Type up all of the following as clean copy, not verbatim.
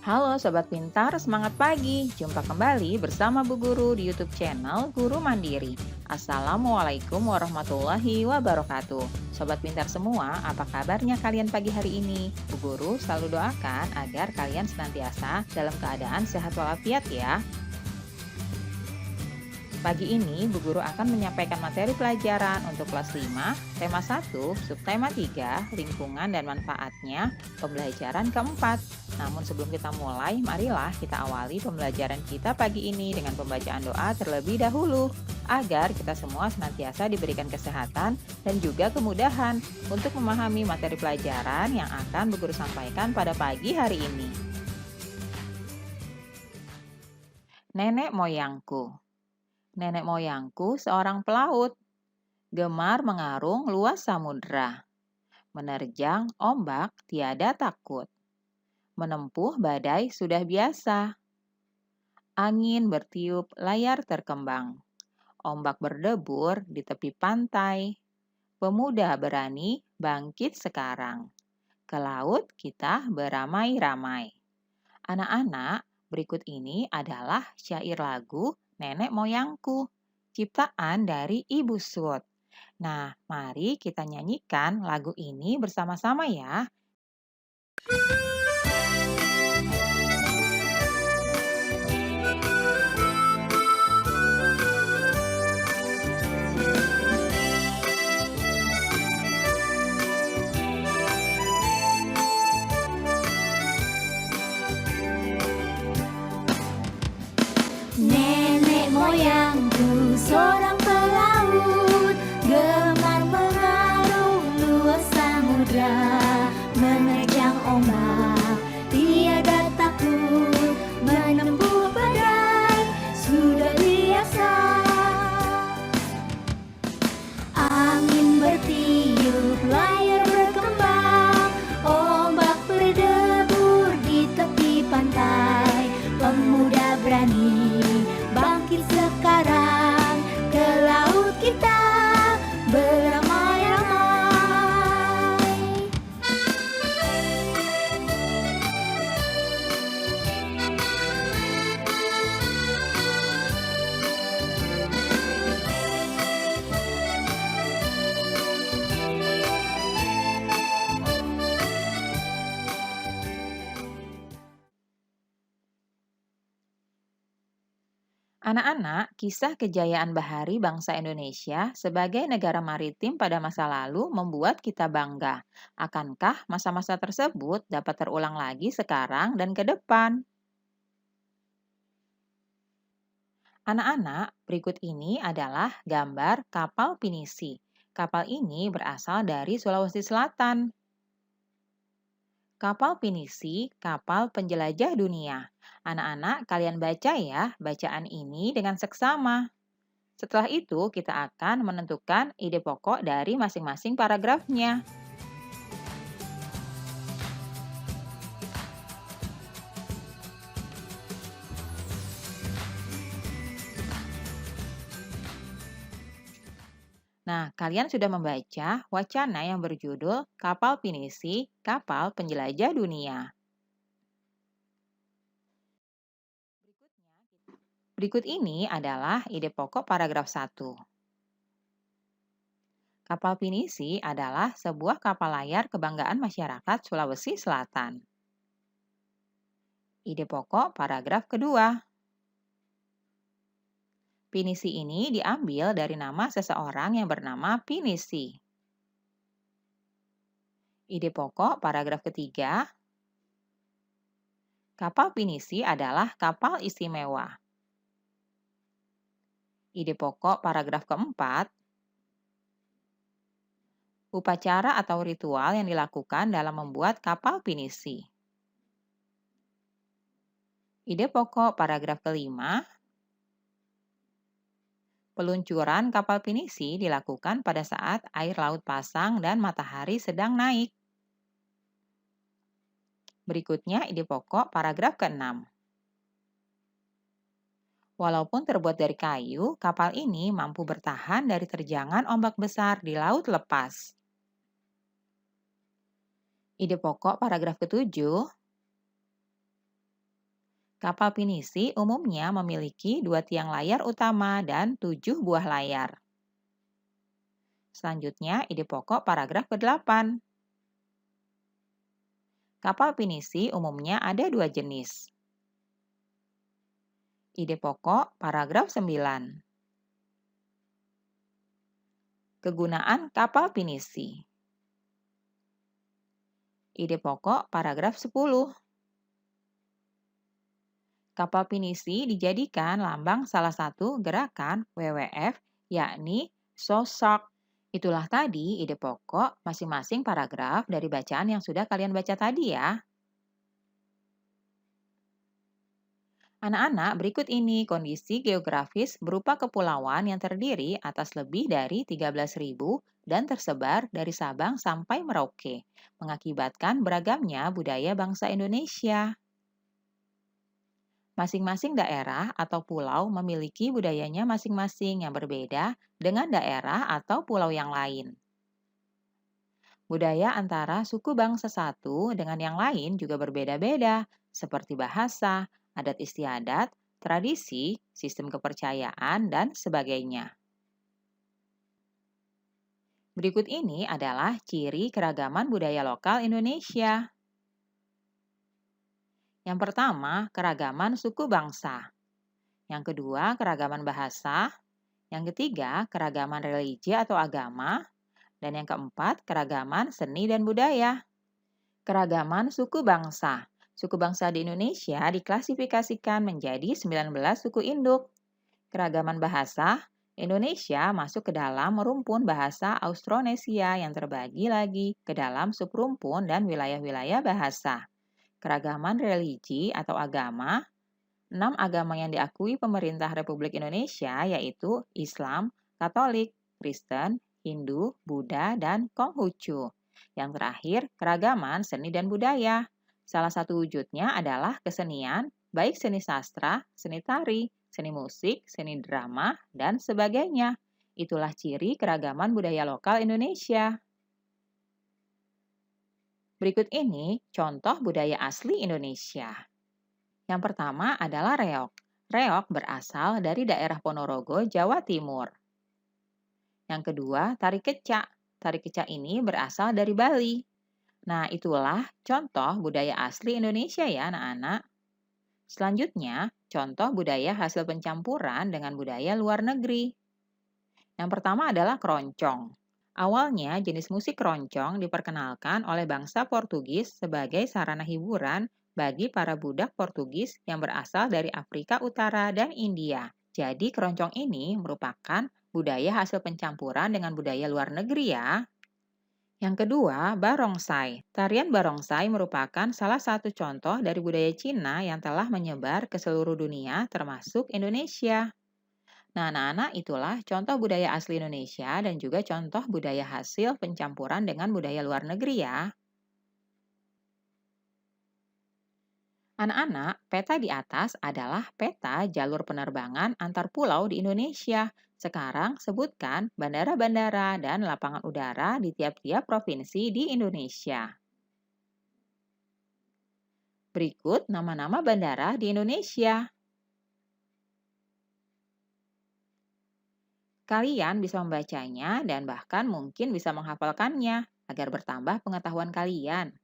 Halo Sobat Pintar, semangat pagi. Jumpa kembali bersama Bu Guru di YouTube channel Guru Mandiri. Assalamualaikum warahmatullahi wabarakatuh. Sobat Pintar semua, apa kabarnya kalian pagi hari ini? Bu Guru selalu doakan agar kalian senantiasa dalam keadaan sehat walafiat ya. Pagi ini, Bu Guru akan menyampaikan materi pelajaran untuk kelas 5, tema 1, subtema 3, lingkungan dan manfaatnya, pembelajaran keempat. Namun sebelum kita mulai, marilah kita awali pembelajaran kita pagi ini dengan pembacaan doa terlebih dahulu, agar kita semua senantiasa diberikan kesehatan dan juga kemudahan untuk memahami materi pelajaran yang akan Bu Guru sampaikan pada pagi hari ini. Nenek moyangku. Nenek moyangku seorang pelaut, gemar mengarung luas samudra, menerjang ombak tiada takut, menempuh badai sudah biasa, angin bertiup layar terkembang, ombak berdebur di tepi pantai, pemuda berani bangkit sekarang, ke laut kita beramai-ramai. Anak-anak, berikut ini adalah syair lagu Nenek Moyangku, ciptaan dari Ibu Sud. Nah, mari kita nyanyikan lagu ini bersama-sama ya. Nenek moyangku seorang pelaut, gemar mengarung luas samudra, menerjang ombak tiada takut, menempuh badai sudah biasa. Angin bertiup layar berkembang, ombak berdebur di tepi pantai, pemuda berani bangkit sekarang, ke laut kita beramai-ramai. Anak-anak, kisah kejayaan bahari bangsa Indonesia sebagai negara maritim pada masa lalu membuat kita bangga. Akankah masa-masa tersebut dapat terulang lagi sekarang dan ke depan? Anak-anak, berikut ini adalah gambar kapal pinisi. Kapal ini berasal dari Sulawesi Selatan. Kapal pinisi, kapal penjelajah dunia. Anak-anak, kalian baca ya bacaan ini dengan seksama. Setelah itu, kita akan menentukan ide pokok dari masing-masing paragrafnya. Nah, kalian sudah membaca wacana yang berjudul Kapal Pinisi, Kapal Penjelajah Dunia. Berikut ini adalah ide pokok paragraf 1. Kapal pinisi adalah sebuah kapal layar kebanggaan masyarakat Sulawesi Selatan. Ide pokok paragraf kedua. Pinisi ini diambil dari nama seseorang yang bernama Pinisi. Ide pokok paragraf ketiga. Kapal pinisi adalah kapal istimewa. Ide pokok paragraf keempat. Upacara atau ritual yang dilakukan dalam membuat kapal pinisi. Ide pokok paragraf kelima. Peluncuran kapal pinisi dilakukan pada saat air laut pasang dan matahari sedang naik. Berikutnya ide pokok paragraf ke-6. Walaupun terbuat dari kayu, kapal ini mampu bertahan dari terjangan ombak besar di laut lepas. Ide pokok paragraf ke-7. Kapal pinisi umumnya memiliki 2 tiang layar utama dan 7 buah layar. Selanjutnya, ide pokok paragraf ke-8. Kapal pinisi umumnya ada 2 jenis. Ide pokok paragraf 9. Kegunaan kapal pinisi. Ide pokok paragraf 10. Kapal pinisi dijadikan lambang salah satu gerakan WWF, yakni SOSARK. Itulah tadi ide pokok masing-masing paragraf dari bacaan yang sudah kalian baca tadi ya. Anak-anak, berikut ini kondisi geografis berupa kepulauan yang terdiri atas lebih dari 13.000 dan tersebar dari Sabang sampai Merauke, mengakibatkan beragamnya budaya bangsa Indonesia. Masing-masing daerah atau pulau memiliki budayanya masing-masing yang berbeda dengan daerah atau pulau yang lain. Budaya antara suku bangsa satu dengan yang lain juga berbeda-beda, seperti bahasa, adat istiadat, tradisi, sistem kepercayaan, dan sebagainya. Berikut ini adalah ciri keragaman budaya lokal Indonesia. Yang pertama, keragaman suku bangsa. Yang kedua, keragaman bahasa. Yang ketiga, keragaman religi atau agama. Dan yang keempat, keragaman seni dan budaya. Keragaman suku bangsa. Suku bangsa di Indonesia diklasifikasikan menjadi 19 suku induk. Keragaman bahasa, Indonesia masuk ke dalam rumpun bahasa Austronesia yang terbagi lagi ke dalam subrumpun dan wilayah-wilayah bahasa. Keragaman religi atau agama, 6 agama yang diakui pemerintah Republik Indonesia yaitu Islam, Katolik, Kristen, Hindu, Buddha, dan Konghucu. Yang terakhir, keragaman seni dan budaya. Salah satu wujudnya adalah kesenian, baik seni sastra, seni tari, seni musik, seni drama, dan sebagainya. Itulah ciri keragaman budaya lokal Indonesia. Berikut ini contoh budaya asli Indonesia. Yang pertama adalah reog. Reog berasal dari daerah Ponorogo, Jawa Timur. Yang kedua, tari kecak. Tari kecak ini berasal dari Bali. Nah, itulah contoh budaya asli Indonesia ya, anak-anak. Selanjutnya, contoh budaya hasil pencampuran dengan budaya luar negeri. Yang pertama adalah keroncong. Awalnya, jenis musik keroncong diperkenalkan oleh bangsa Portugis sebagai sarana hiburan bagi para budak Portugis yang berasal dari Afrika Utara dan India. Jadi, keroncong ini merupakan budaya hasil pencampuran dengan budaya luar negeri ya. Yang kedua, barongsai. Tarian barongsai merupakan salah satu contoh dari budaya Cina yang telah menyebar ke seluruh dunia termasuk Indonesia. Nah, anak-anak, itulah contoh budaya asli Indonesia dan juga contoh budaya hasil pencampuran dengan budaya luar negeri ya. Anak-anak, peta di atas adalah peta jalur penerbangan antar pulau di Indonesia. Sekarang sebutkan bandara-bandara dan lapangan udara di tiap-tiap provinsi di Indonesia. Berikut nama-nama bandara di Indonesia. Kalian bisa membacanya dan bahkan mungkin bisa menghafalkannya agar bertambah pengetahuan kalian.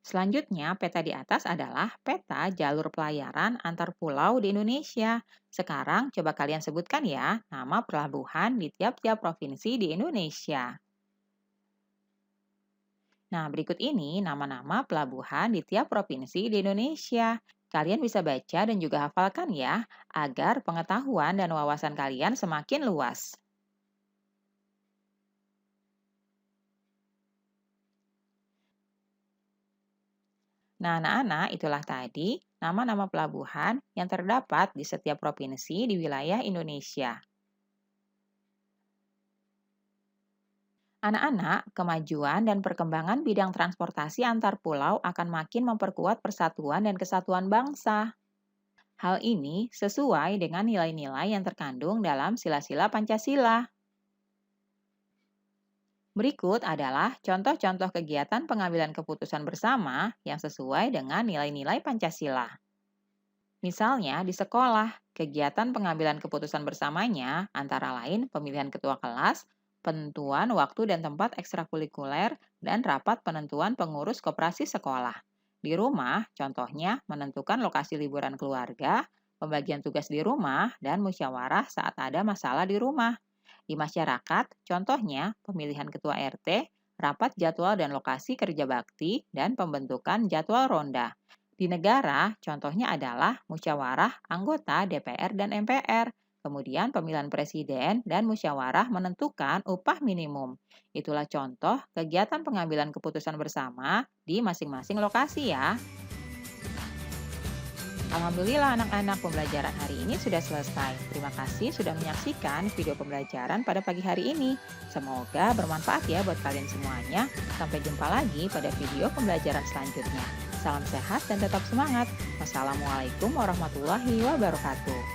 Selanjutnya, peta di atas adalah peta jalur pelayaran antar pulau di Indonesia. Sekarang coba kalian sebutkan ya nama pelabuhan di tiap-tiap provinsi di Indonesia. Nah, berikut ini nama-nama pelabuhan di tiap provinsi di Indonesia. Kalian bisa baca dan juga hafalkan ya, agar pengetahuan dan wawasan kalian semakin luas. Nah, anak-anak, itulah tadi nama-nama pelabuhan yang terdapat di setiap provinsi di wilayah Indonesia. Anak-anak, kemajuan dan perkembangan bidang transportasi antar pulau akan makin memperkuat persatuan dan kesatuan bangsa. Hal ini sesuai dengan nilai-nilai yang terkandung dalam sila-sila Pancasila. Berikut adalah contoh-contoh kegiatan pengambilan keputusan bersama yang sesuai dengan nilai-nilai Pancasila. Misalnya di sekolah, kegiatan pengambilan keputusan bersamanya antara lain pemilihan ketua kelas, penentuan waktu dan tempat ekstrakurikuler, dan rapat penentuan pengurus koperasi sekolah. Di rumah, contohnya menentukan lokasi liburan keluarga, pembagian tugas di rumah, dan musyawarah saat ada masalah di rumah. Di masyarakat, contohnya pemilihan ketua RT, rapat jadwal dan lokasi kerja bakti, dan pembentukan jadwal ronda. Di negara, contohnya adalah musyawarah anggota DPR dan MPR, kemudian pemilihan presiden dan musyawarah menentukan upah minimum. Itulah contoh kegiatan pengambilan keputusan bersama di masing-masing lokasi ya. Alhamdulillah anak-anak, pembelajaran hari ini sudah selesai. Terima kasih sudah menyaksikan video pembelajaran pada pagi hari ini. Semoga bermanfaat ya buat kalian semuanya. Sampai jumpa lagi pada video pembelajaran selanjutnya. Salam sehat dan tetap semangat. Wassalamualaikum warahmatullahi wabarakatuh.